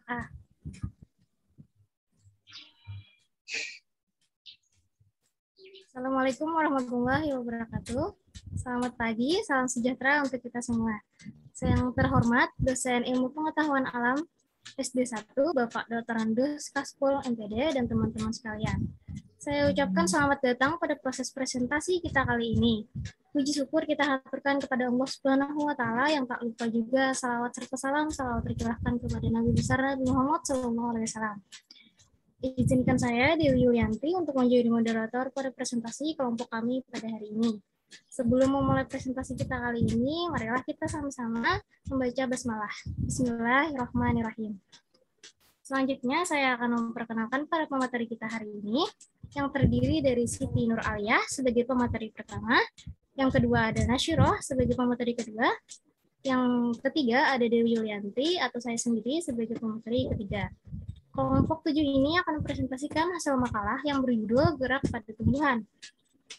A. Assalamualaikum warahmatullahi wabarakatuh. Selamat pagi, salam sejahtera untuk kita semua. Saya yang terhormat, dosen ilmu pengetahuan alam SD 1, Bapak Dr. Andus Kaspol MPD, dan teman-teman sekalian. Saya ucapkan selamat datang pada proses presentasi kita kali ini. Puji syukur kita haturkan kepada Allah Subhanahu wa Ta'ala, yang tak lupa juga salawat serta salam selalu tercurahkan kepada Nabi besar Nabi Muhammad SAW. Izinkan saya, Dewi Yulianti, untuk menjadi moderator pada presentasi kelompok kami pada hari ini. Sebelum memulai presentasi kita kali ini, marilah kita sama-sama membaca basmalah. Bismillahirrahmanirrahim. Selanjutnya, saya akan memperkenalkan para pemateri kita hari ini, yang terdiri dari Siti Nur Aliyah sebagai pemateri pertama, yang kedua ada Nasyiroh sebagai pemateri kedua, yang ketiga ada Dewi Yulianti atau saya sendiri sebagai pemateri ketiga. Kelompok 7 ini akan mempresentasikan hasil makalah yang berjudul Gerak pada Tumbuhan.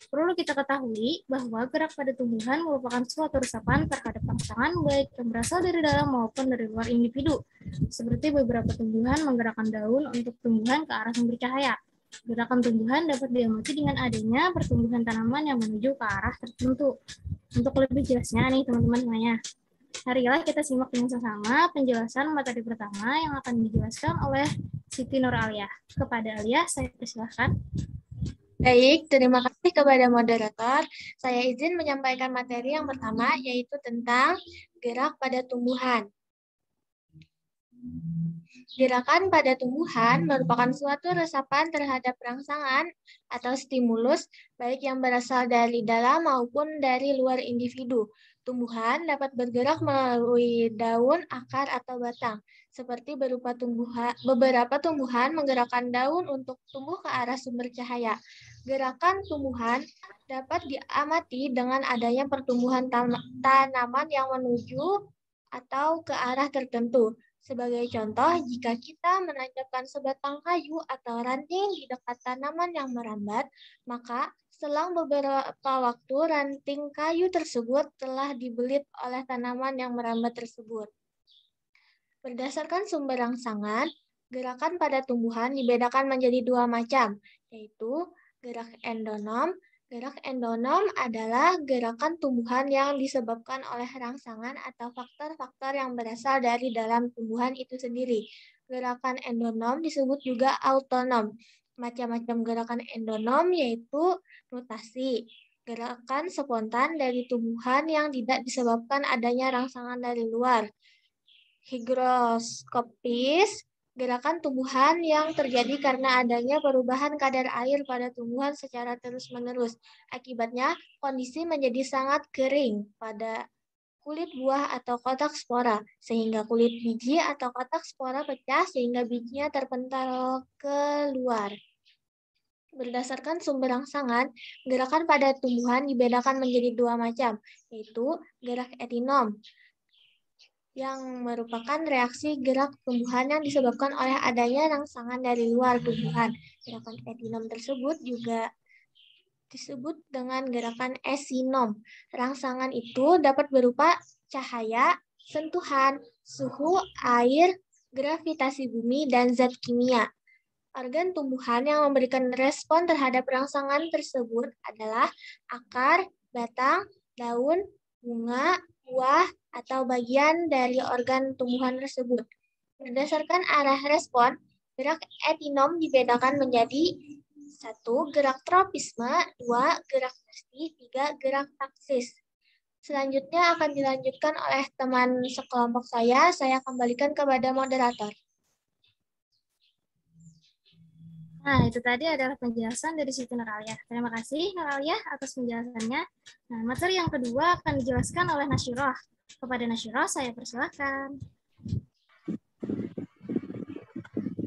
Perlu kita ketahui bahwa gerak pada tumbuhan merupakan suatu resapan terhadap rangsangan baik yang berasal dari dalam maupun dari luar individu. Seperti beberapa tumbuhan menggerakkan daun untuk tumbuhan ke arah sumber cahaya. Gerakan tumbuhan dapat diamati dengan adanya pertumbuhan tanaman yang menuju ke arah tertentu. Untuk lebih jelasnya nih teman-teman semuanya, marilah kita simak dengan sesama penjelasan materi pertama yang akan dijelaskan oleh Siti Nur Aliyah. Kepada Aliyah, saya persilahkan. Baik, terima kasih kepada moderator. Saya izin menyampaikan materi yang pertama, yaitu tentang gerak pada tumbuhan. Gerakan pada tumbuhan merupakan suatu resapan terhadap rangsangan atau stimulus, baik yang berasal dari dalam maupun dari luar individu. Tumbuhan dapat bergerak melalui daun, akar, atau batang, seperti beberapa tumbuhan menggerakkan daun untuk tumbuh ke arah sumber cahaya. Gerakan tumbuhan dapat diamati dengan adanya pertumbuhan tanaman yang menuju atau ke arah tertentu. Sebagai contoh, jika kita menancapkan sebatang kayu atau ranting di dekat tanaman yang merambat, maka selang beberapa waktu ranting kayu tersebut telah dibelit oleh tanaman yang merambat tersebut. Berdasarkan sumber rangsangan, gerakan pada tumbuhan dibedakan menjadi dua macam, yaitu gerak endonom. Gerak endonom adalah gerakan tumbuhan yang disebabkan oleh rangsangan atau faktor-faktor yang berasal dari dalam tumbuhan itu sendiri. Gerakan endonom disebut juga autonom. Macam-macam gerakan endonom yaitu mutasi, gerakan spontan dari tumbuhan yang tidak disebabkan adanya rangsangan dari luar. Higroskopis, gerakan tumbuhan yang terjadi karena adanya perubahan kadar air pada tumbuhan secara terus-menerus. Akibatnya, kondisi menjadi sangat kering pada kulit buah atau kotak spora, sehingga kulit biji atau kotak spora pecah sehingga bijinya terpental keluar. Berdasarkan sumber rangsangan, gerakan pada tumbuhan dibedakan menjadi dua macam, yaitu gerak etinom, yang merupakan reaksi gerak tumbuhan yang disebabkan oleh adanya rangsangan dari luar tumbuhan. Gerakan etinom tersebut juga disebut dengan gerakan esinom. Rangsangan itu dapat berupa cahaya, sentuhan, suhu, air, gravitasi bumi, dan zat kimia. Organ tumbuhan yang memberikan respon terhadap rangsangan tersebut adalah akar, batang, daun, bunga, buah, atau bagian dari organ tumbuhan tersebut. Berdasarkan arah respon, gerak etinom dibedakan menjadi 1. Gerak tropisme, 2. Gerak pasti, 3. Gerak taksis. Selanjutnya akan dilanjutkan oleh teman sekelompok saya kembalikan kepada moderator. Nah, itu tadi adalah penjelasan dari Siti Nur Aliyah. Terima kasih Nur Aliyah atas penjelasannya. Nah, materi yang kedua akan dijelaskan oleh Nasyiroh. Kepada Nasyiroh, saya persilakan.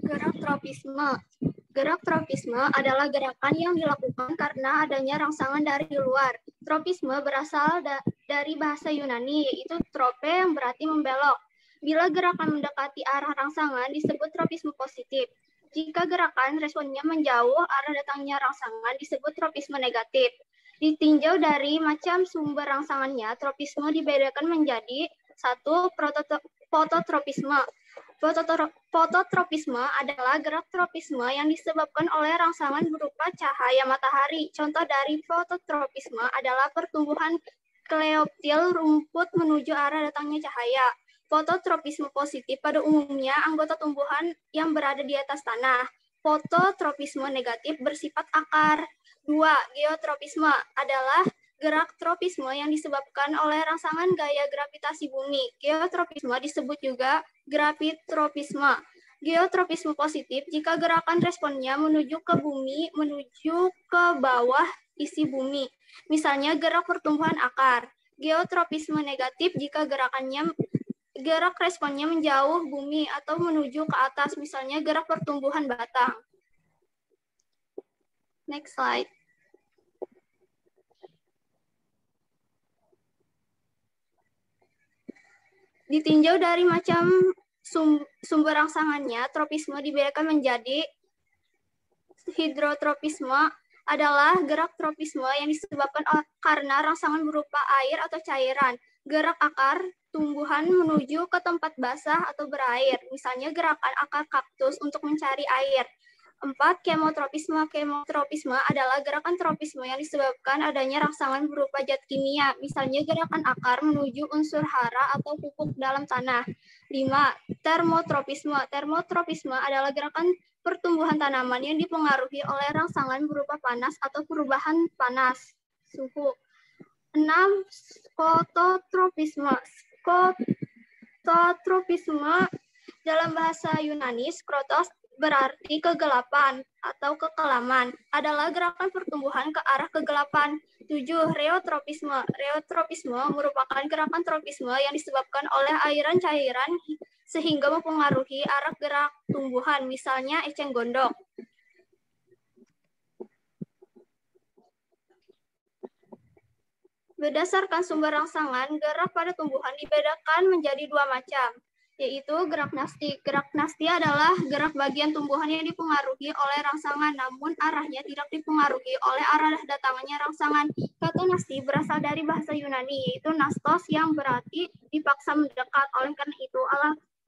Gerak tropisme. Gerak tropisme adalah gerakan yang dilakukan karena adanya rangsangan dari luar. Tropisme berasal dari bahasa Yunani, yaitu trope yang berarti membelok. Bila gerakan mendekati arah rangsangan disebut tropisme positif. Jika gerakan responnya menjauh arah datangnya rangsangan disebut tropisme negatif. Ditinjau dari macam sumber rangsangannya, tropisme dibedakan menjadi 1. Fototropisme. Fototropisme adalah gerak tropisme yang disebabkan oleh rangsangan berupa cahaya matahari. Contoh dari fototropisme adalah pertumbuhan kleoptil rumput menuju arah datangnya cahaya. Fototropisme positif pada umumnya anggota tumbuhan yang berada di atas tanah. Fototropisme negatif bersifat akar. 2. Geotropisme adalah gerak tropisme yang disebabkan oleh rangsangan gaya gravitasi bumi. Geotropisme disebut juga gravitropisme. Geotropisme positif jika gerakan responnya menuju ke bumi, menuju ke bawah isi bumi. Misalnya gerak pertumbuhan akar. Geotropisme negatif jika gerak responnya menjauh bumi atau menuju ke atas, misalnya gerak pertumbuhan batang. Next slide. Ditinjau dari macam sumber rangsangannya, tropisme dibedakan menjadi hidrotropisme adalah gerak tropisme yang disebabkan karena rangsangan berupa air atau cairan. Gerak akar tumbuhan menuju ke tempat basah atau berair, misalnya gerakan akar kaktus untuk mencari air. 4. Kemotropisme. Kemotropisme adalah gerakan tropisme yang disebabkan adanya rangsangan berupa zat kimia, misalnya gerakan akar menuju unsur hara atau pupuk dalam tanah. 5. Termotropisme. Termotropisme adalah gerakan pertumbuhan tanaman yang dipengaruhi oleh rangsangan berupa panas atau perubahan panas, suhu. 6. Skototropisme. Skototropisme dalam bahasa Yunani, skrotos berarti kegelapan atau kekelaman, adalah gerakan pertumbuhan ke arah kegelapan. 7. Reotropisme. Reotropisme merupakan gerakan tropisme yang disebabkan oleh airan cairan sehingga mempengaruhi arah gerak tumbuhan, misalnya eceng gondok. Berdasarkan sumber rangsangan, gerak pada tumbuhan dibedakan menjadi 2 macam, yaitu gerak nasti. Gerak nasti adalah gerak bagian tumbuhan yang dipengaruhi oleh rangsangan, namun arahnya tidak dipengaruhi oleh arah datangnya rangsangan. Kata nasti berasal dari bahasa Yunani, yaitu nastos, yang berarti dipaksa mendekat. Oleh karena itu,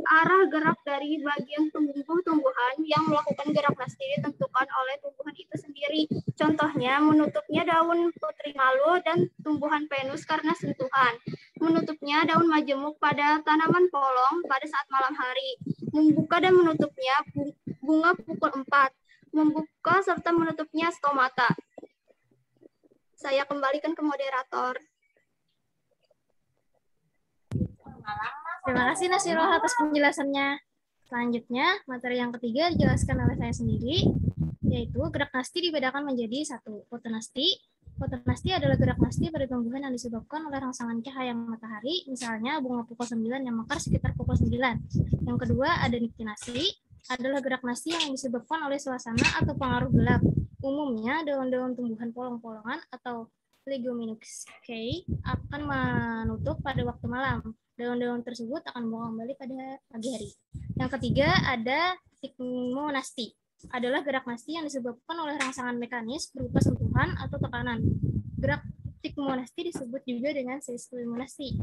arah gerak dari bagian tumbuhan yang melakukan gerak nasti ditentukan oleh tumbuhan itu sendiri. Contohnya, menutupnya daun putri malu dan tumbuhan penus karena sentuhan. Menutupnya daun majemuk pada tanaman polong pada saat malam hari. Membuka dan menutupnya bunga pukul 4. Membuka serta menutupnya stomata. Saya kembalikan ke moderator. Terima kasih Nasiroh atas penjelasannya. Selanjutnya, materi yang ketiga dijelaskan oleh saya sendiri, yaitu gerak nasti dibedakan menjadi 1. Fotonasti. Fotonasti adalah gerak nasti pada tumbuhan yang disebabkan oleh rangsangan cahaya matahari, misalnya bunga pukul 9 yang mekar sekitar pukul 9. Yang kedua, ada niktinasi, adalah gerak nasti yang disebabkan oleh suasana atau pengaruh gelap. Umumnya, daun-daun tumbuhan polong-polongan atau Leguminosae akan menutup pada waktu malam. Daun-daun tersebut akan membuka kembali pada pagi hari. Yang ketiga, ada sigmonasti, adalah gerak nasti yang disebabkan oleh rangsangan mekanis berupa sentuhan atau tekanan. Gerak sigmonasti disebut juga dengan seismonasti.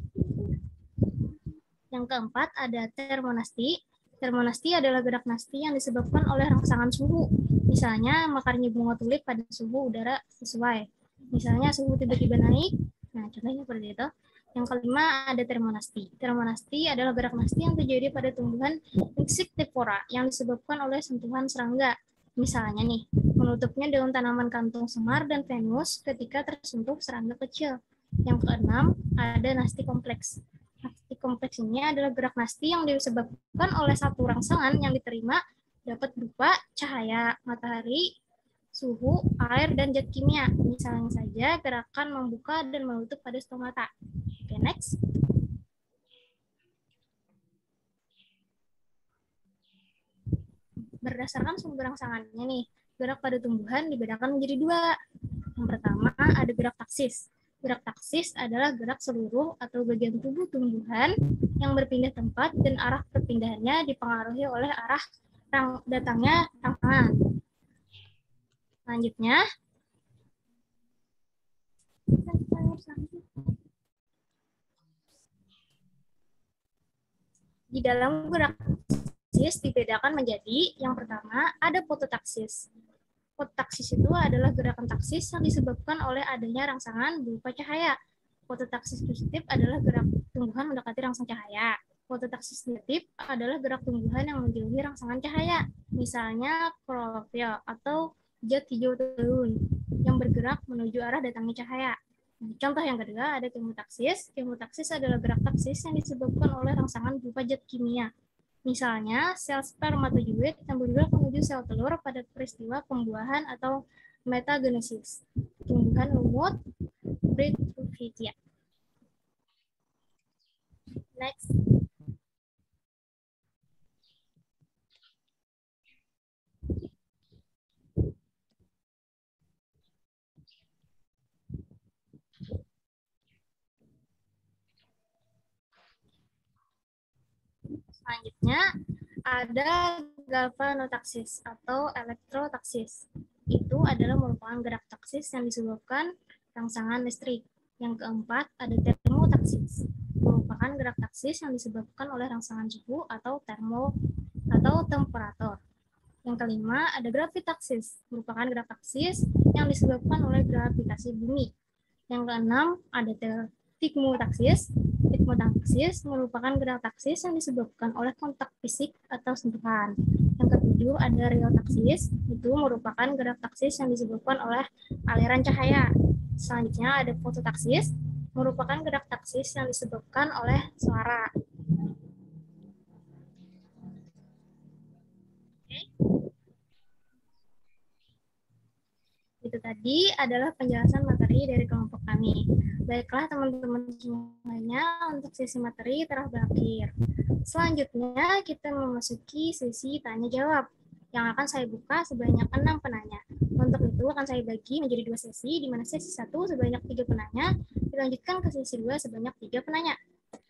Yang keempat, ada termonasti. Termonasti adalah gerak nasti yang disebabkan oleh rangsangan suhu. Misalnya, mekarnya bunga tulip pada suhu udara sesuai. Misalnya, suhu tiba-tiba naik. Nah, contohnya seperti itu. Yang kelima, ada termonasti. Termonasti adalah gerak nasti yang terjadi pada tumbuhan insectivora yang disebabkan oleh sentuhan serangga. Misalnya nih, menutupnya daun tanaman kantung semar dan venus ketika tersentuh serangga kecil. Yang keenam, ada nasti kompleks. Nasti kompleks ini adalah gerak nasti yang disebabkan oleh satu rangsangan yang diterima dapat berupa cahaya matahari, suhu, air, dan zat kimia. Misalnya saja gerakan membuka dan menutup pada stomata. Oke, next. Berdasarkan sumber rangsangannya nih, gerak pada tumbuhan dibedakan menjadi 2. Yang pertama, ada gerak taksis. Gerak taksis adalah gerak seluruh atau bagian tubuh tumbuhan yang berpindah tempat dan arah perpindahannya dipengaruhi oleh arah datangnya rangsangan. Selanjutnya, di dalam gerak fototaksis dibedakan menjadi yang pertama ada fototaksis. Fototaksis itu adalah gerakan taksis yang disebabkan oleh adanya rangsangan berupa cahaya. Fototaksis positif adalah gerak tumbuhan mendekati rangsang cahaya. Fototaksis negatif adalah gerak tumbuhan yang menjauhi rangsangan cahaya, misalnya klorofil atau zat hijau daun yang bergerak menuju arah datangnya cahaya. Contoh yang kedua ada kemotaksis. Kemotaksis adalah gerak taksis yang disebabkan oleh rangsangan berupa zat kimia. Misalnya, sel spermatozoid yang bergerak menuju sel telur pada peristiwa pembuahan atau metagenesis. Tumbuhan lumut, Bryophytia. Next. Selanjutnya ada galvanotaksis atau elektrotaksis. Itu adalah merupakan gerak taksis yang disebabkan rangsangan listrik. Yang keempat ada termotaksis, merupakan gerak taksis yang disebabkan oleh rangsangan suhu atau temperatur. Yang kelima ada gravitaksis, merupakan gerak taksis yang disebabkan oleh gravitasi bumi. Yang keenam ada tigmotaksis. Tigmotaksis merupakan gerak taksis yang disebabkan oleh kontak fisik atau sentuhan. Yang ketujuh ada reotaksis, itu merupakan gerak taksis yang disebabkan oleh aliran cahaya. Selanjutnya ada fototaksis, merupakan gerak taksis yang disebabkan oleh suara. Itu tadi adalah penjelasan materi dari kelompok kami. Baiklah teman-teman semuanya, untuk sesi materi telah berakhir. Selanjutnya kita memasuki sesi tanya jawab yang akan saya buka sebanyak 6 penanya. Untuk itu akan saya bagi menjadi 2 sesi, di mana sesi 1 sebanyak 3 penanya, dilanjutkan ke sesi 2 sebanyak 3 penanya.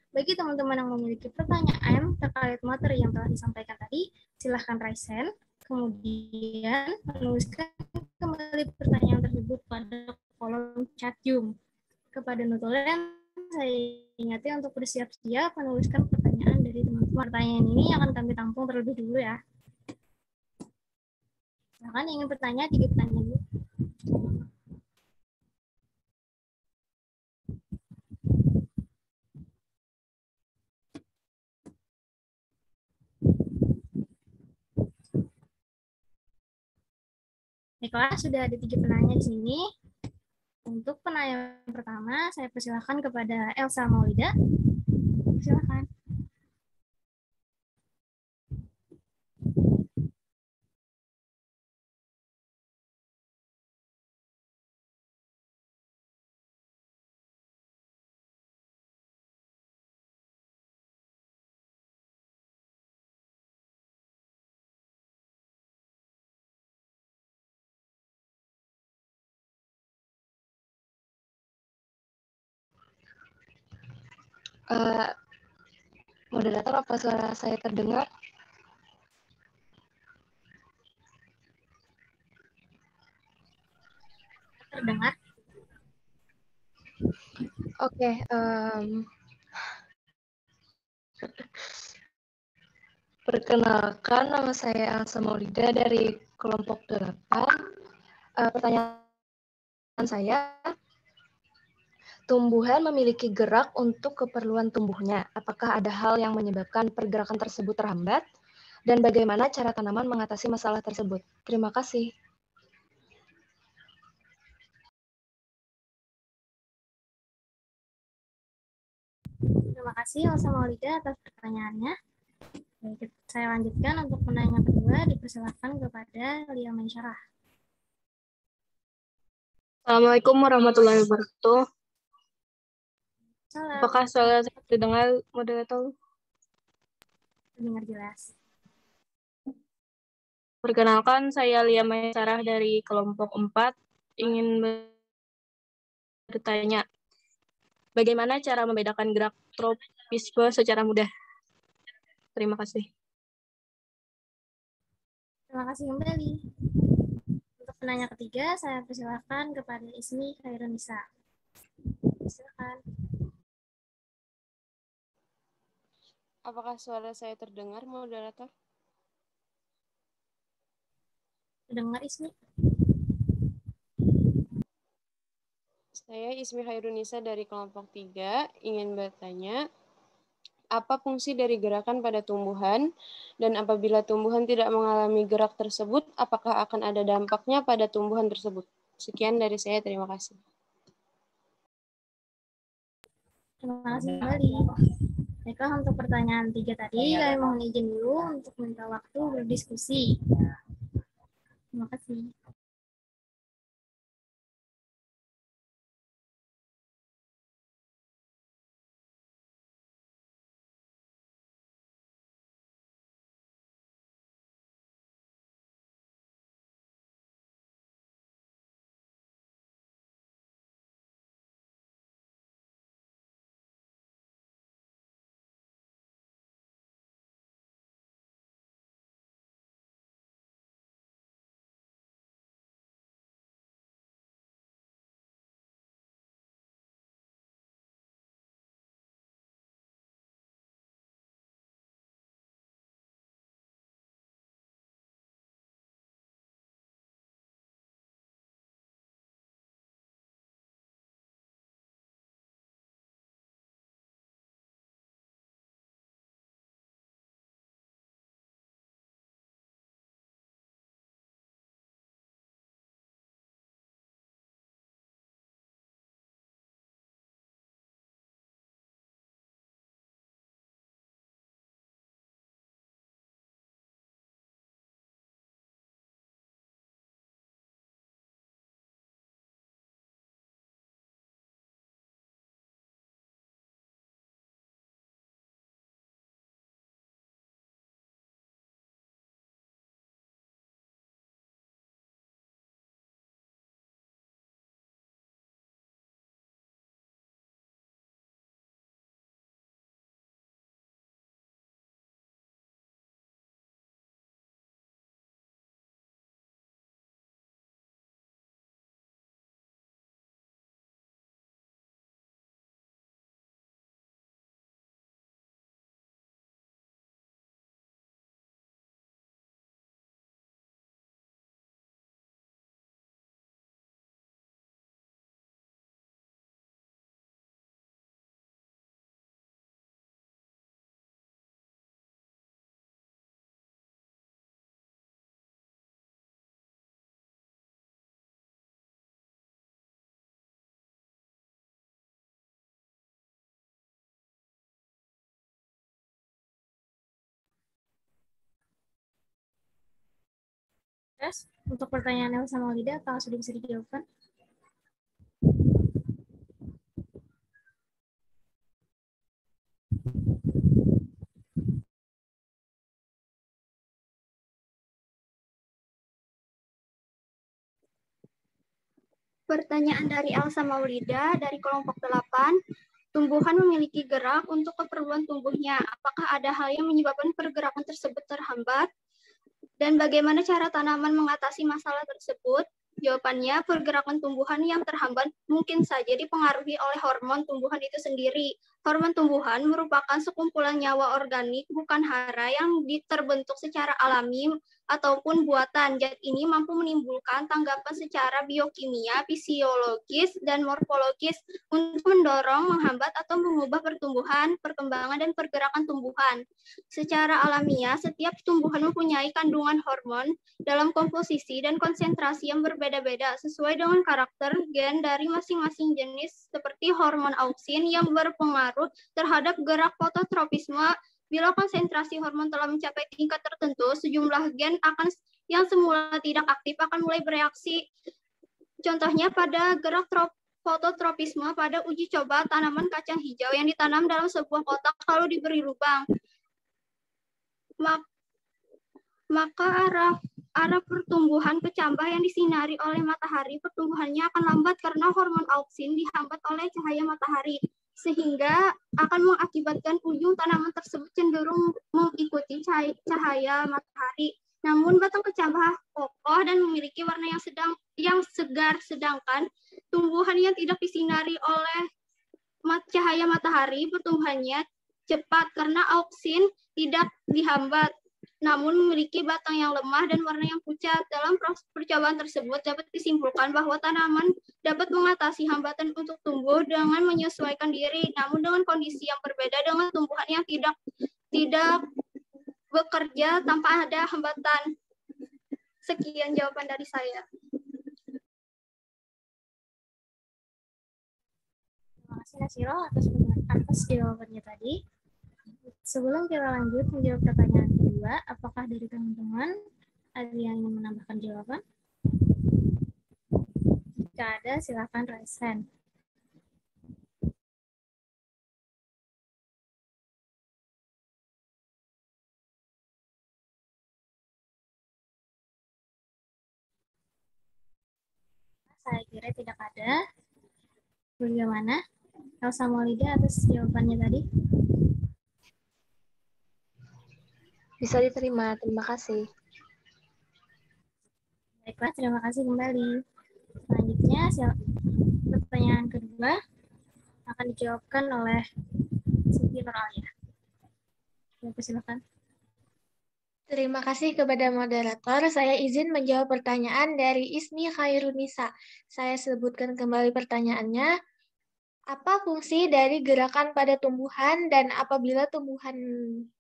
Bagi teman-teman yang memiliki pertanyaan terkait materi yang telah disampaikan tadi, silahkan raise hand, kemudian menuliskan kembali pertanyaan tersebut pada kolom chat Zoom. Kepada notulen, saya ingatkan untuk bersiap-siap menuliskan pertanyaan dari teman-teman. Pertanyaan ini akan kami tampung terlebih dulu ya. Silakan ingin bertanya, 3 pertanyaan dulu. Baiklah, sudah ada 3 penanya di sini. Untuk penanya pertama, saya persilakan kepada Elsa Maulida. Silakan. Moderator, apa suara saya terdengar? Terdengar? Oke. Perkenalkan, nama saya Elsa Maulida dari kelompok 8. Pertanyaan saya, tumbuhan memiliki gerak untuk keperluan tumbuhnya. Apakah ada hal yang menyebabkan pergerakan tersebut terhambat? Dan bagaimana cara tanaman mengatasi masalah tersebut? Terima kasih. Terima kasih Elsa Maulida atas pertanyaannya. Baik, saya lanjutkan untuk penanya kedua, dipersilakan kepada Lia Mansyarah. Assalamualaikum warahmatullahi wabarakatuh. Salam. Apakah suara saya terdengar, moderator? Dengar jelas. Perkenalkan, saya Lia Maisarah dari kelompok 4. Ingin bertanya, bagaimana cara membedakan gerak tropisme secara mudah? Terima kasih. Terima kasih kembali. Untuk penanya ketiga, saya persilakan kepada Ismi Khairunisa. Silakan. Apakah suara saya terdengar, moderator? Dengar Ismi. Saya Ismi Hairunisa dari kelompok 3 ingin bertanya, apa fungsi dari gerakan pada tumbuhan, dan apabila tumbuhan tidak mengalami gerak tersebut, apakah akan ada dampaknya pada tumbuhan tersebut? Sekian dari saya, terima kasih. Terima kasih kembali. Baiklah, untuk pertanyaan 3 tadi, kami mohon izin dulu untuk minta waktu berdiskusi. Terima kasih. Terus, untuk pertanyaan Elsa Maulida, apakah sudah bisa dijawabkan? Pertanyaan dari Elsa Maulida dari kelompok 8. Tumbuhan memiliki gerak untuk keperluan tumbuhnya. Apakah ada hal yang menyebabkan pergerakan tersebut terhambat? Dan bagaimana cara tanaman mengatasi masalah tersebut? Jawabannya, pergerakan tumbuhan yang terhambat mungkin saja dipengaruhi oleh hormon tumbuhan itu sendiri. Hormon tumbuhan merupakan sekumpulan nyawa organik, bukan hara, yang terbentuk secara alami ataupun buatan. Zat ini mampu menimbulkan tanggapan secara biokimia, fisiologis, dan morfologis untuk mendorong, menghambat, atau mengubah pertumbuhan, perkembangan, dan pergerakan tumbuhan. Secara alamiah, setiap tumbuhan mempunyai kandungan hormon dalam komposisi dan konsentrasi yang berbeda-beda sesuai dengan karakter gen dari masing-masing jenis, seperti hormon auksin yang berpengaruh terhadap gerak fototropisme. Bila konsentrasi hormon telah mencapai tingkat tertentu, sejumlah gen yang semula tidak aktif akan mulai bereaksi. Contohnya pada gerak fototropisme pada uji coba tanaman kacang hijau yang ditanam dalam sebuah kotak lalu diberi lubang. Maka arah pertumbuhan kecambah yang disinari oleh matahari, pertumbuhannya akan lambat karena hormon auksin dihambat oleh cahaya matahari, sehingga akan mengakibatkan ujung tanaman tersebut cenderung mengikuti cahaya matahari. Namun batang kecambah kokoh dan memiliki warna yang segar, sedangkan tumbuhan yang tidak disinari oleh cahaya matahari, pertumbuhannya cepat karena auksin tidak dihambat. namun memiliki batang yang lemah dan warna yang pucat. Dalam percobaan tersebut dapat disimpulkan bahwa tanaman dapat mengatasi hambatan untuk tumbuh dengan menyesuaikan diri, namun dengan kondisi yang berbeda dengan tumbuhan yang tidak bekerja tanpa ada hambatan. Sekian jawaban dari saya. Terima kasih Nasiro atas jawabannya tadi. Sebelum kita lanjut menjawab pertanyaan kedua, apakah dari teman-teman ada yang ingin menambahkan jawaban? Jika ada, silakan raise hand. Saya kira tidak ada. Bagaimana? Elsa Maulida atas jawabannya tadi. Bisa diterima, terima kasih. Baiklah, terima kasih kembali. Selanjutnya, pertanyaan kedua akan dijawabkan oleh Siti Nuralia. Silakan. Terima kasih kepada moderator. Saya izin menjawab pertanyaan dari Ismi Khairunisa. Saya sebutkan kembali pertanyaannya. Apa fungsi dari gerakan pada tumbuhan dan apabila tumbuhan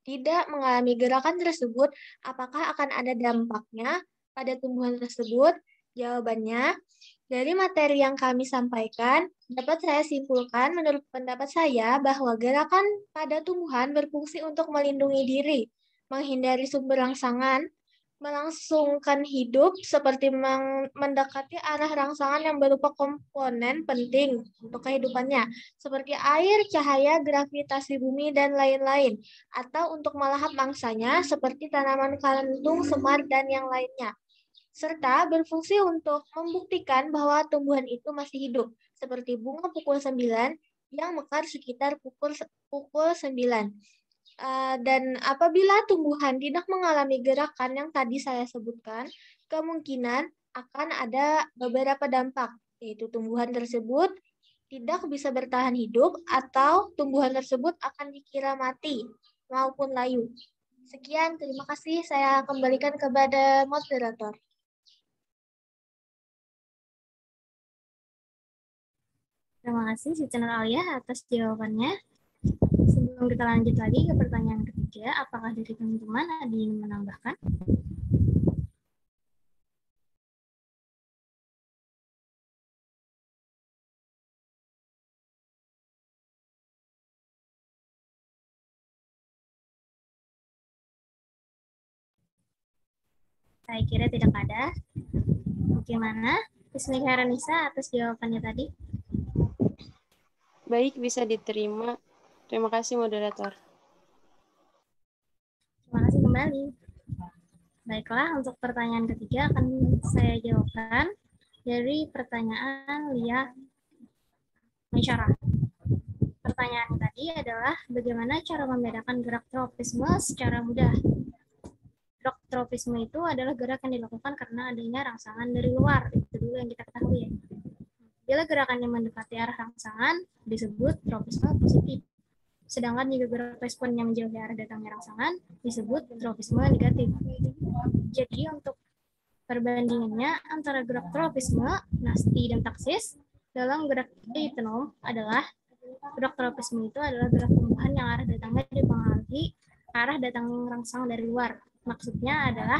tidak mengalami gerakan tersebut, apakah akan ada dampaknya pada tumbuhan tersebut? Jawabannya, dari materi yang kami sampaikan, dapat saya simpulkan menurut pendapat saya bahwa gerakan pada tumbuhan berfungsi untuk melindungi diri, menghindari sumber rangsangan, melangsungkan hidup seperti mendekati arah rangsangan yang berupa komponen penting untuk kehidupannya, seperti air, cahaya, gravitasi bumi, dan lain-lain, atau untuk melahap mangsanya seperti tanaman kalentung, semar, dan yang lainnya. Serta berfungsi untuk membuktikan bahwa tumbuhan itu masih hidup, seperti bunga pukul 9 yang mekar sekitar pukul 9. Dan apabila tumbuhan tidak mengalami gerakan yang tadi saya sebutkan, kemungkinan akan ada beberapa dampak, yaitu tumbuhan tersebut tidak bisa bertahan hidup atau tumbuhan tersebut akan dikira mati maupun layu. Sekian, terima kasih. Saya kembalikan kepada moderator. Terima kasih Siti Nuralia atas jawabannya. Sebelum kita lanjut lagi ke pertanyaan ketiga, apakah dari teman-teman ada yang menambahkan? Saya kira tidak ada. Bagaimana? Ismi Khairunisa atas jawabannya tadi. Baik, bisa diterima. Terima kasih, moderator. Terima kasih kembali. Baiklah, untuk pertanyaan ketiga akan saya jawabkan dari pertanyaan Lia Maisyarah. Pertanyaan tadi adalah bagaimana cara membedakan gerak tropisme secara mudah. Gerak tropisme itu adalah gerak yang dilakukan karena adanya rangsangan dari luar. Itu dulu yang kita ketahui ya. Bila gerakannya mendekati arah rangsangan, disebut tropisme positif. Sedangkan jika gerak respon yang menjauhi arah datangnya rangsangan, disebut tropisme negatif. Jadi untuk perbandingannya antara gerak tropisme, nasti, dan taksis, dalam gerak eitonom adalah gerak tropisme itu adalah gerak tumbuhan yang arah datangnya dipengaruhi arah datang rangsangan dari luar. Maksudnya adalah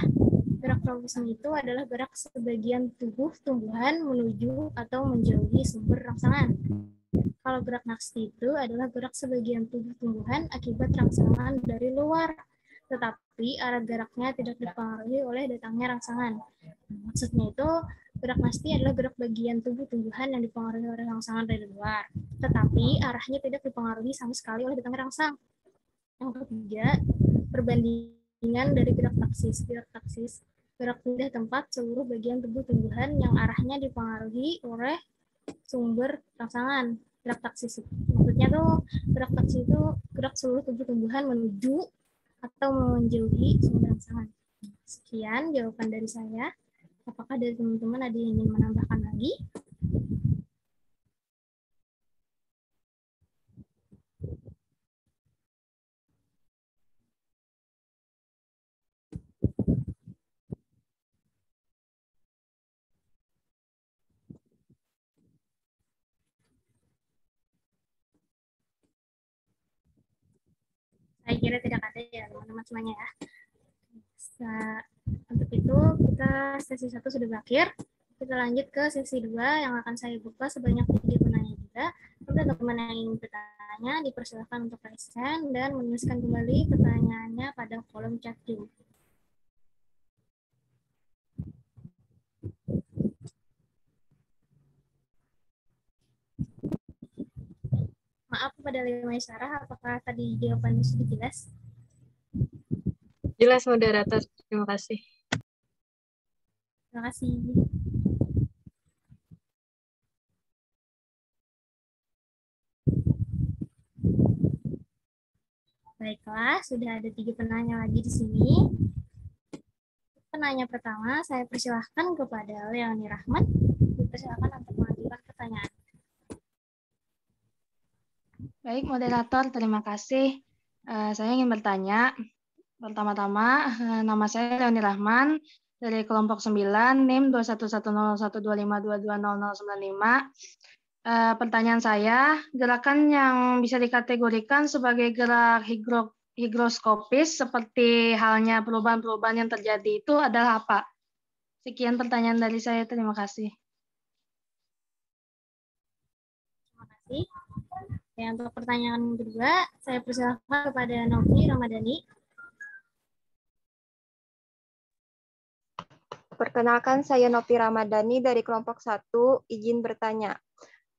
gerak tropisme itu adalah gerak sebagian tubuh tumbuhan menuju atau menjauhi sumber rangsangan. Kalau gerak nasti itu adalah gerak sebagian tubuh tumbuhan akibat rangsangan dari luar, tetapi arah geraknya tidak dipengaruhi oleh datangnya rangsangan. Maksudnya itu, gerak nasti adalah gerak bagian tubuh tumbuhan yang dipengaruhi oleh rangsangan dari luar, tetapi arahnya tidak dipengaruhi sama sekali oleh datangnya rangsang. Yang ketiga, perbandingan dari gerak taksis. Gerak taksis, gerak pindah tempat seluruh bagian tubuh tumbuhan yang arahnya dipengaruhi oleh sumber rangsangan. Gerak taksis maksudnya tuh gerak taksis itu gerak seluruh tubuh tumbuhan menuju atau menjauhi sumber rangsangan. Sekian jawaban dari saya. Apakah dari teman-teman ada yang ingin menambahkan lagi? saya kira tidak ada ya teman-teman semuanya ya. Untuk itu kita sesi 1 sudah berakhir. Kita lanjut ke sesi 2 yang akan saya buka sebanyak 3 penanya juga. Teman-teman yang ingin bertanya dipersilakan untuk raise hand dan menuliskan kembali pertanyaannya pada kolom chat Zoom. Maaf kepada Lima Sarah, apakah tadi jawabannya sudah jelas? Jelas, moderator. Terima kasih. Terima kasih. Baiklah, sudah ada 3 penanya lagi di sini. Penanya pertama, saya persilahkan kepada Leoni Rahmat. Dipersilakan untuk mengajukan pertanyaan. Baik, moderator, terima kasih. Saya ingin bertanya. Pertama-tama, nama saya Leoni Rahman dari kelompok 9, NIM 2110125220095. Pertanyaan saya, gerakan yang bisa dikategorikan sebagai gerak higroskopis seperti halnya perubahan-perubahan yang terjadi itu adalah apa? Sekian pertanyaan dari saya, terima kasih. Terima kasih. Ya, untuk pertanyaan kedua, saya persilahkan kepada Novi Ramadhani. Perkenalkan, saya Novi Ramadhani dari kelompok 1, izin bertanya.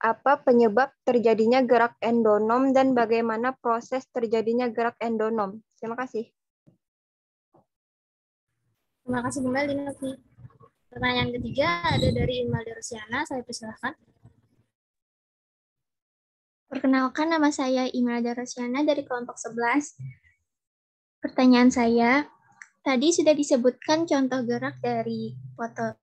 Apa penyebab terjadinya gerak endonom dan bagaimana proses terjadinya gerak endonom? Terima kasih. Terima kasih kembali, Novi. Pertanyaan ketiga ada dari Imelda Rusiana, saya persilahkan. Perkenalkan, nama saya Imelda Rusiana dari kelompok 11. Pertanyaan saya, tadi sudah disebutkan contoh gerak dari foto.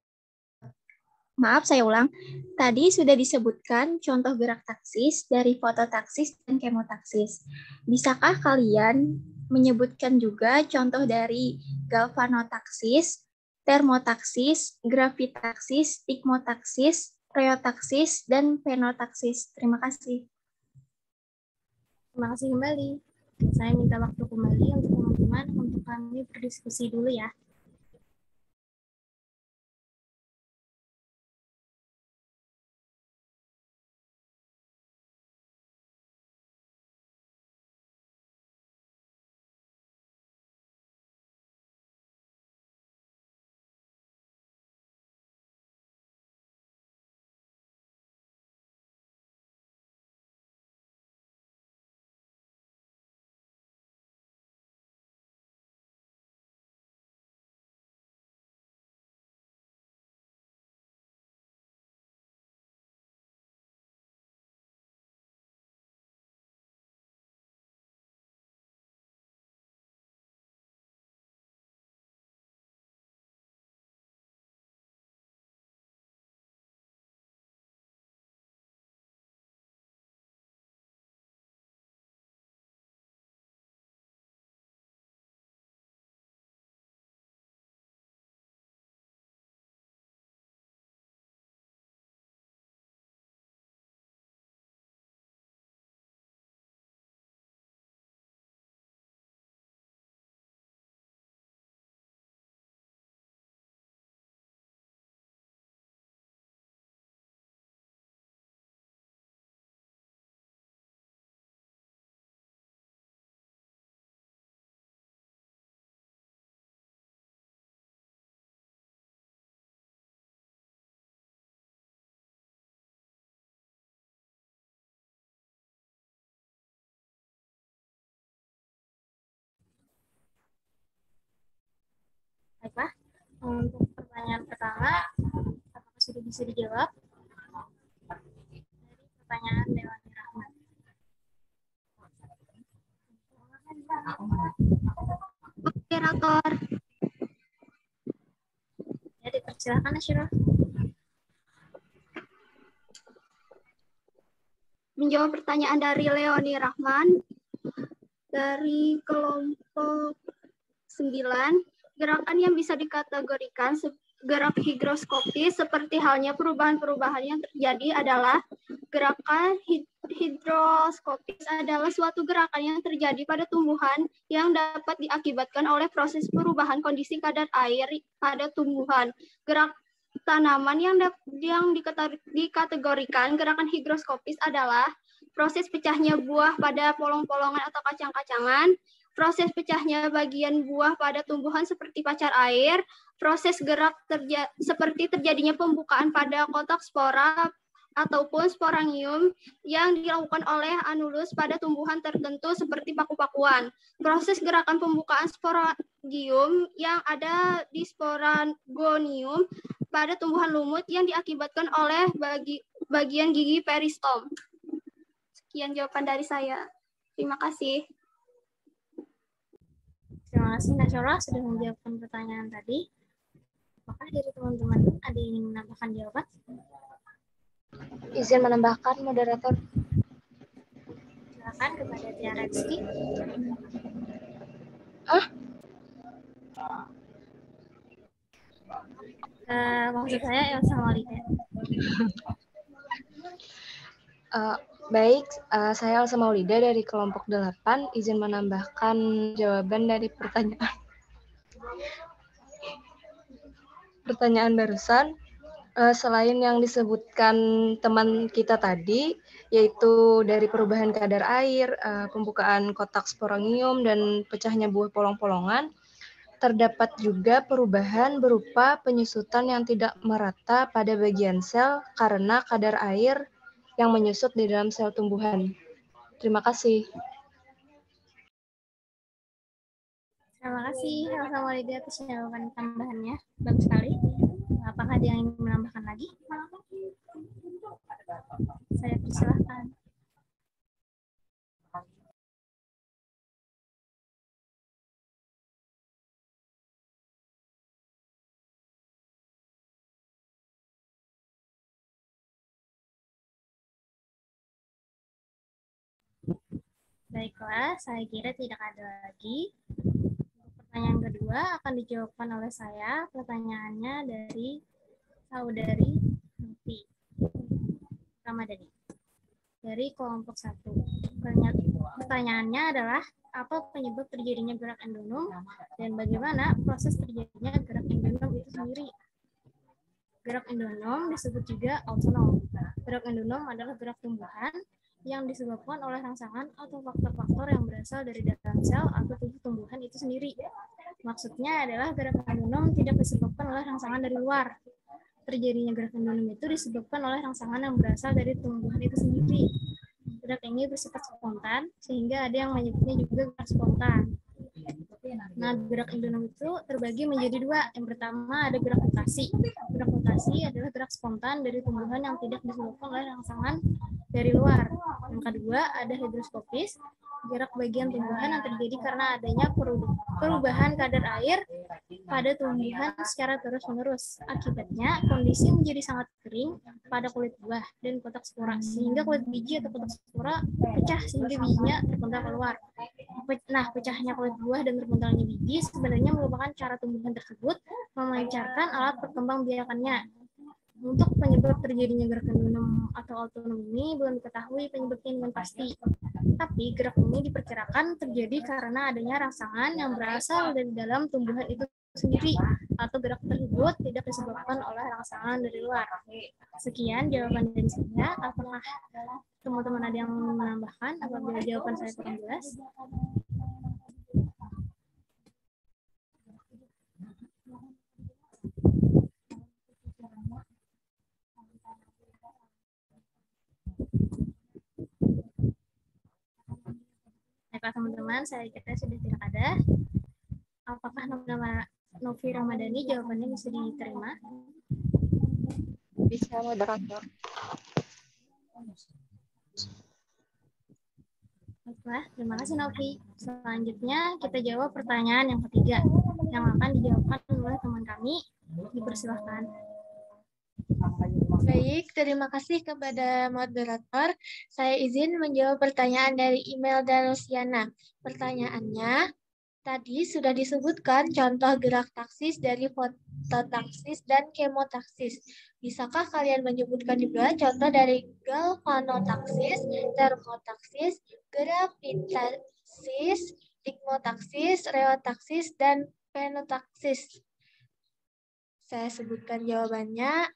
Maaf, saya ulang. Tadi sudah disebutkan contoh gerak taksis dari fototaksis dan kemotaksis. Bisakah kalian menyebutkan juga contoh dari galvanotaksis, termotaksis, gravitaksis, stigmotaksis, rheotaksis, dan penotaksis? Terima kasih. Terima kasih kembali. Saya minta waktu kembali untuk teman-teman untuk kami berdiskusi dulu ya. Baiklah, untuk pertanyaan pertama, apakah sudah bisa dijawab? Dari pertanyaan Leoni Rahmat. Moderator. Ya, dipersilakan Asyirah. Menjawab pertanyaan dari Leoni Rahman dari kelompok 9, gerakan yang bisa dikategorikan gerak higroskopis seperti halnya perubahan-perubahan yang terjadi adalah gerakan higroskopis adalah suatu gerakan yang terjadi pada tumbuhan yang dapat diakibatkan oleh proses perubahan kondisi kadar air pada tumbuhan. Gerak tanaman yang dikategorikan gerakan higroskopis adalah proses pecahnya buah pada polong-polongan atau kacang-kacangan, proses pecahnya bagian buah pada tumbuhan seperti pacar air, proses gerak seperti terjadinya pembukaan pada kotak spora ataupun sporangium yang dilakukan oleh anulus pada tumbuhan tertentu seperti paku-pakuan. Proses gerakan pembukaan sporangium yang ada di sporangonium pada tumbuhan lumut yang diakibatkan oleh bagian gigi peristom. Sekian jawaban dari saya. Terima kasih. Terima kasih Nasyora sudah menjawabkan pertanyaan tadi. Apakah dari teman-teman ada yang ingin menambahkan jawaban? Izin menambahkan, moderator. Silakan kepada Tia Reski. Maksud saya Elsa Maulida. Baik, saya Elsa Maulida dari kelompok 8, izin menambahkan jawaban dari pertanyaan barusan. Selain yang disebutkan teman kita tadi, yaitu dari perubahan kadar air, pembukaan kotak sporangium, dan pecahnya buah polong-polongan, terdapat juga perubahan berupa penyusutan yang tidak merata pada bagian sel karena kadar air yang menyusut di dalam sel tumbuhan. Terima kasih. Terima kasih Elsa Maulida atas jawaban tambahannya. Bagus sekali. Apakah ada yang ingin menambahkan lagi? Saya persilahkan. Baiklah, saya kira tidak ada lagi. Pertanyaan kedua akan dijawabkan oleh saya. Pertanyaannya dari saudari Novi Ramadhani dari kelompok 1. Pertanyaannya adalah apa penyebab terjadinya gerak endonom dan bagaimana proses terjadinya gerak endonom itu sendiri. Gerak endonom disebut juga autonom. Gerak endonom adalah gerak tumbuhan yang disebabkan oleh rangsangan atau faktor-faktor yang berasal dari dalam sel atau tubuh tumbuhan itu sendiri. Maksudnya adalah gerak endonom tidak disebabkan oleh rangsangan dari luar. Terjadinya gerak endonom itu disebabkan oleh rangsangan yang berasal dari tumbuhan itu sendiri. Gerak ini bersifat spontan, sehingga ada yang menyebutnya juga gerak spontan. Nah, gerak endonom itu terbagi menjadi dua. Yang pertama ada gerak mutasi. Gerak mutasi adalah gerak spontan dari tumbuhan yang tidak disebabkan oleh rangsangan dari luar. Yang kedua ada higroskopis, gerak bagian tumbuhan yang terjadi karena adanya perubahan kadar air pada tumbuhan secara terus-menerus. Akibatnya kondisi menjadi sangat kering pada kulit buah dan kotak spora, sehingga kulit biji atau kotak spora pecah sehingga bijinya terpental keluar. Nah, pecahnya kulit buah dan terpentalnya biji sebenarnya merupakan cara tumbuhan tersebut memancarkan alat perkembangbiakannya. Untuk penyebab terjadinya gerak endonom atau autonom ini belum diketahui penyebabnya dengan pasti. Tapi gerak ini diperkirakan terjadi karena adanya rangsangan yang berasal dari dalam tumbuhan itu sendiri, atau gerak tersebut tidak disebabkan oleh rangsangan dari luar. Sekian jawaban dari saya. Apakah teman-teman ada yang menambahkan apabila jawaban saya kurang jelas? Baiklah teman-teman, saya kira sudah tidak ada. Apakah nama Novi Ramadhani jawabannya bisa diterima? Bisa, moderator. Baiklah, terima kasih Novi. Selanjutnya kita jawab pertanyaan yang ketiga yang akan dijawabkan oleh teman kami. Dipersilahkan. Baik, terima kasih kepada moderator. Saya izin menjawab pertanyaan dari email Darusiana. Pertanyaannya, Tadi sudah disebutkan contoh gerak taksis dari fototaksis dan kemotaksis. Bisakah kalian menyebutkan juga contoh dari galvanotaksis, termotaksis, gravitasis, stigmotaksis, reotaksis, dan penotaksis? Saya sebutkan jawabannya.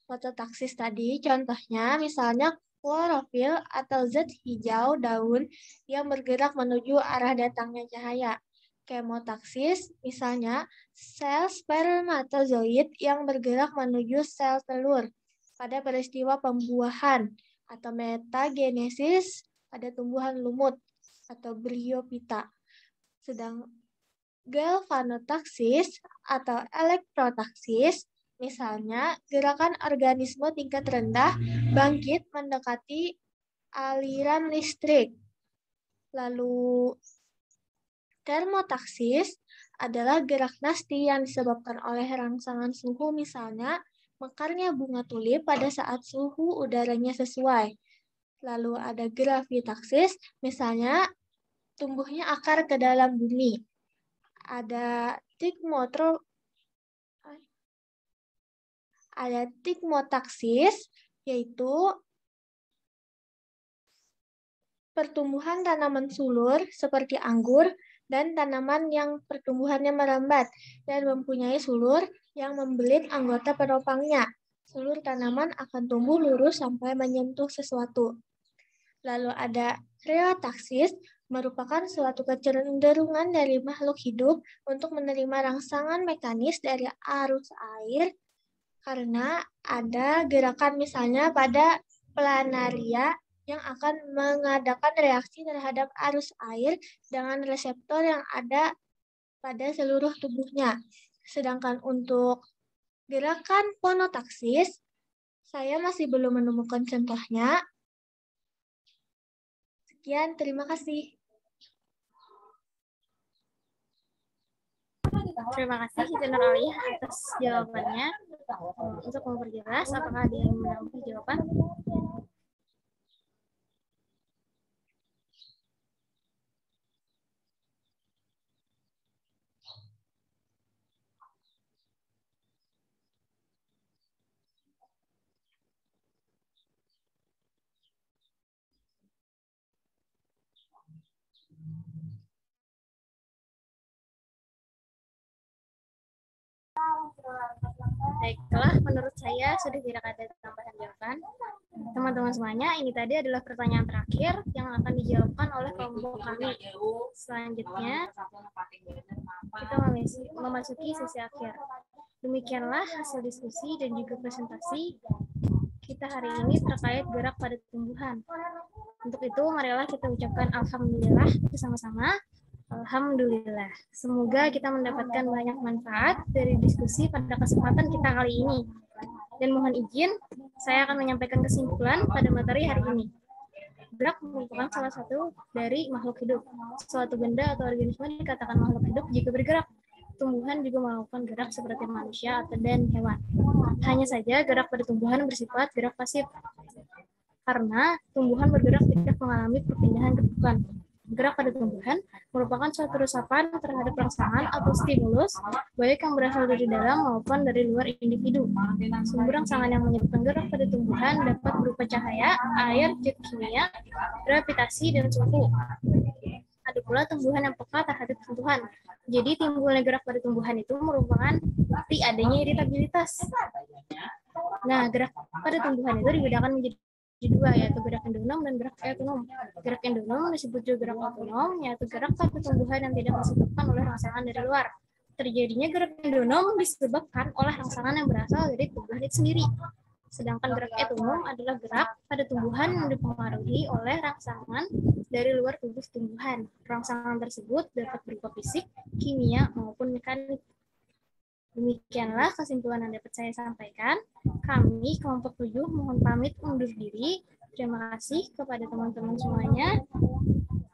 Fototaksis tadi contohnya misalnya klorofil atau zat hijau daun yang bergerak menuju arah datangnya cahaya. Kemotaksis misalnya sel spermatozoid yang bergerak menuju sel telur pada peristiwa pembuahan, atau metagenesis pada tumbuhan lumut atau bryophyta. Sedang galvanotaksis atau elektrotaksis misalnya, gerakan organisme tingkat rendah bangkit mendekati aliran listrik. Lalu, termotaksis adalah gerak nasti yang disebabkan oleh rangsangan suhu, misalnya mekarnya bunga tulip pada saat suhu udaranya sesuai. Lalu ada gravitasis, misalnya tumbuhnya akar ke dalam bumi. Ada stigmotaksis, yaitu pertumbuhan tanaman sulur seperti anggur dan tanaman yang pertumbuhannya merambat dan mempunyai sulur yang membelit anggota penopangnya. Sulur tanaman akan tumbuh lurus sampai menyentuh sesuatu. Lalu ada reotaksis, merupakan suatu kecenderungan dari makhluk hidup untuk menerima rangsangan mekanis dari arus air karena ada gerakan misalnya pada planaria yang akan mengadakan reaksi terhadap arus air dengan reseptor yang ada pada seluruh tubuhnya. Sedangkan untuk gerakan fonotaksis, saya masih belum menemukan contohnya. Sekian, terima kasih. Terima kasih Nur Aliyah atas jawabannya. Untuk memperjelas, apakah ada yang menambah jawaban? Baiklah, menurut saya sudah tidak ada tambahan jawaban. Teman-teman semuanya, ini tadi adalah pertanyaan terakhir yang akan dijawabkan oleh kelompok kami. Selanjutnya, kita memasuki sesi akhir. Demikianlah hasil diskusi dan juga presentasi kita hari ini terkait gerak pada tumbuhan. Untuk itu, marilah kita ucapkan alhamdulillah bersama-sama. Alhamdulillah. Semoga kita mendapatkan banyak manfaat dari diskusi pada kesempatan kita kali ini. Dan mohon izin, saya akan menyampaikan kesimpulan pada materi hari ini. Gerak merupakan salah satu dari makhluk hidup. Suatu benda atau organisme dikatakan makhluk hidup jika bergerak. Tumbuhan juga melakukan gerak seperti manusia dan hewan. Hanya saja gerak pada tumbuhan bersifat gerak pasif. Karena tumbuhan bergerak tidak mengalami perpindahan bentukan. Gerak pada tumbuhan merupakan suatu resapan terhadap rangsangan atau stimulus, baik yang berasal dari dalam maupun dari luar individu. Sumber rangsangan yang menyebabkan gerak pada tumbuhan dapat berupa cahaya, air, zat kimia, gravitasi, dan suhu. Ada pula tumbuhan yang peka terhadap sentuhan. Jadi timbulnya gerak pada tumbuhan itu merupakan bukti adanya iritabilitas. Nah, gerak pada tumbuhan itu dibedakan menjadi dua, yaitu gerak endonom dan gerak autonom. Gerak endonom disebut juga gerak autonom, yaitu gerak pada tumbuhan yang tidak disebabkan oleh rangsangan dari luar. Terjadinya gerak endonom disebabkan oleh rangsangan yang berasal dari tumbuhan itu sendiri. Sedangkan gerak autonom adalah gerak pada tumbuhan yang dipengaruhi oleh rangsangan dari luar tubuh tumbuhan. Rangsangan tersebut dapat berupa fisik, kimia, maupun mekanik. Demikianlah kesimpulan yang dapat saya sampaikan. Kami, kelompok 7, mohon pamit undur diri. Terima kasih kepada teman-teman semuanya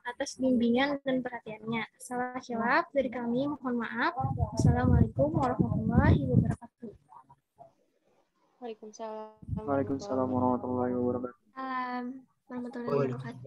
atas bimbingan dan perhatiannya. Salah hilaf dari kami, mohon maaf. Wassalamualaikum warahmatullahi wabarakatuh. Waalaikumsalam. Waalaikumsalam warahmatullahi wabarakatuh. Warahmatullahi wabarakatuh.